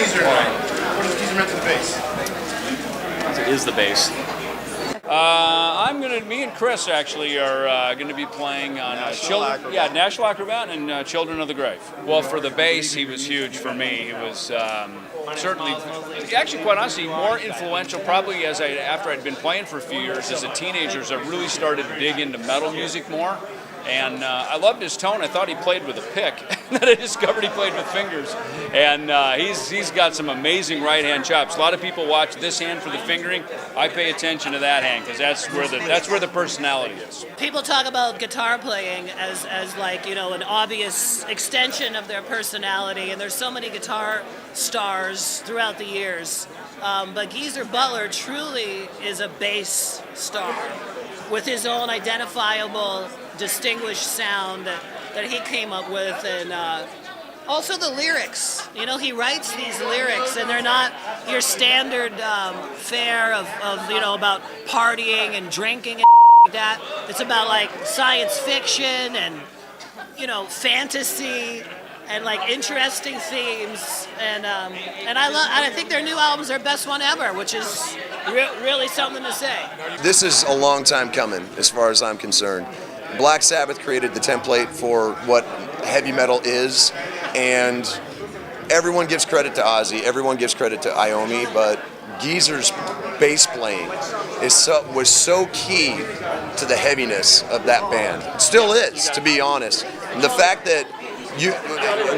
Geezer? What does Geezer meant to the bass? It is the bass. Me and Chris actually are gonna be playing on National Acrobat and Children of the Grave. Well, for the bass, he was huge for me. He was certainly, actually, quite honestly, more influential probably after I'd been playing for a few years as a teenager. I really started to dig into metal music more. And I loved his tone. I thought he played with a pick. Then I discovered he played with fingers. And he's got some amazing right-hand chops. A lot of people watch this hand for the fingering. I pay attention to that hand because that's where the personality is. People talk about guitar playing as like, you know, an obvious extension of their personality. And there's so many guitar stars throughout the years. But Geezer Butler truly is a bass star with his own identifiable, distinguished sound that he came up with, and also the lyrics. You know, he writes these lyrics, and they're not your standard fare of you know, about partying and drinking and like that. It's about like science fiction and, you know, fantasy and like interesting themes, and I think their new album's their best one ever, which is really something to say. This is a long time coming, as far as I'm concerned. Black Sabbath created the template for what heavy metal is, and everyone gives credit to Ozzy, everyone gives credit to Iommi, but Geezer's bass playing was so key to the heaviness of that band. It still is, to be honest. And the fact that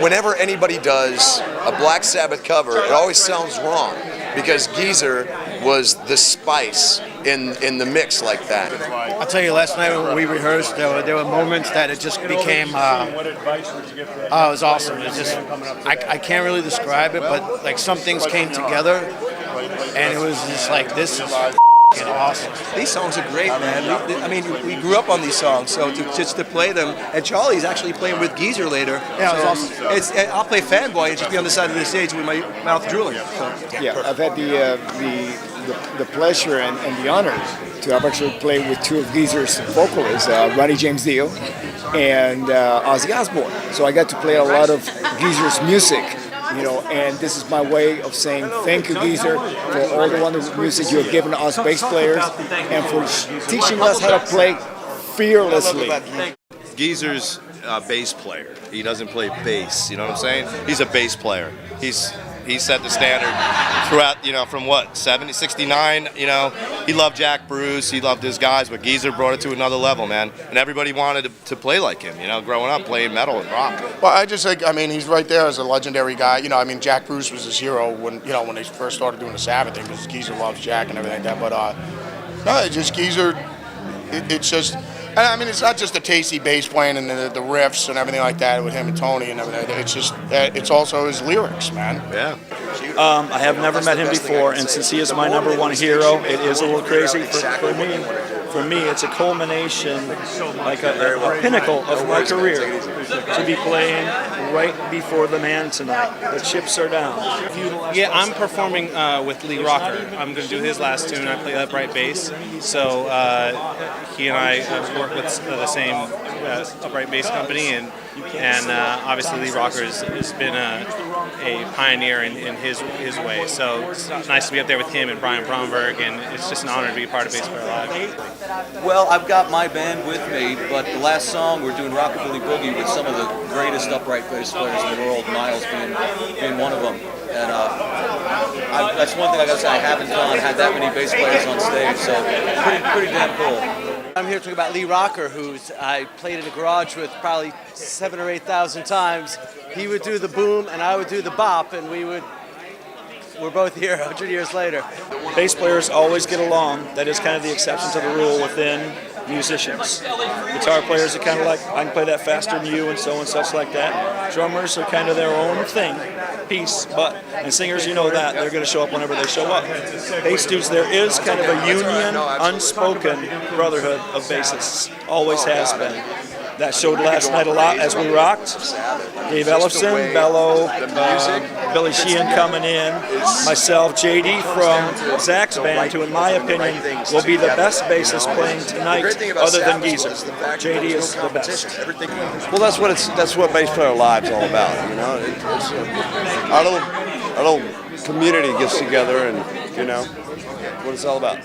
whenever anybody does a Black Sabbath cover, it always sounds wrong because Geezer was the spice in the mix like that. I'll tell you, last night when we rehearsed, there were moments that it just became, it was awesome. It just, I can't really describe it, but like some things came together, and it was just like, this is awesome. These songs are great, man. We grew up on these songs, so just to play them, and Charlie's actually playing with Geezer later. Yeah, it was awesome. I'll play fanboy and just be on the side of the stage with my mouth drooling. So. Yeah, I've had the pleasure and the honor to have actually played with two of Geezer's vocalists, Ronnie James Dio and Ozzy Osbourne. So I got to play a lot of Geezer's music. You know, and this is my way of saying thank you, Geezer, for all the wonderful music you have given us bass players and for teaching us how to play fearlessly. Geezer's a bass player. He doesn't play bass, you know what I'm saying? He's a bass player. He set the standard throughout, you know, from what, 70, 69, you know. He loved Jack Bruce, he loved his guys, but Geezer brought it to another level, man. And everybody wanted to play like him, you know, growing up, playing metal and rock. Well, I just think, I mean, he's right there as a legendary guy. You know, I mean, Jack Bruce was his hero when they first started doing the Sabbath thing, because Geezer loves Jack and everything like that. But, no, it's just Geezer, it's just... I mean, it's not just the tasty bass playing and the riffs and everything like that with him and Tony and everything. It's just, it's also his lyrics, man. Yeah. I have never met him before, and since he is my #1 hero, it is a little crazy for me. For me, it's a culmination, like a pinnacle of my career, to be playing right before the man tonight. The chips are down. Yeah, I'm performing with Lee Rocker. I'm going to do his last tune. I play upright bass, so he and I work with the same upright bass company, and obviously Lee Rocker has been a pioneer in his way. So it's nice to be up there with him and Brian Bromberg, and it's just an honor to be a part of Bass Player Live. Well, I've got my band with me, but the last song we're doing Rockabilly Boogie with some of the greatest upright bass players in the world, Miles being one of them. And that's one thing I got to say, I haven't had that many bass players on stage, so pretty damn cool. I'm here to talk about Lee Rocker, I played in the garage with probably 7,000 or 8,000 times. He would do the boom and I would do the bop, and we're both here 100 years later. Bass players always get along. That is kind of the exception to the rule within musicians. Guitar players are kind of like, I can play that faster than you and so and such like that. Drummers are kind of their own piece, and singers, you know that, they're going to show up whenever they show up. Bass dudes, there is kind of a union, unspoken brotherhood of bassists. Always has been. That showed last night a lot as we rocked. Dave Ellefson, Bello, Billy Sheehan coming in, myself, JD from Zach's band, who in my opinion will be the best bassist playing tonight other than Geezer. JD is the best. Well, that's what Bass Player Live's all about, you know. Our our little community gets together and, what it's all about.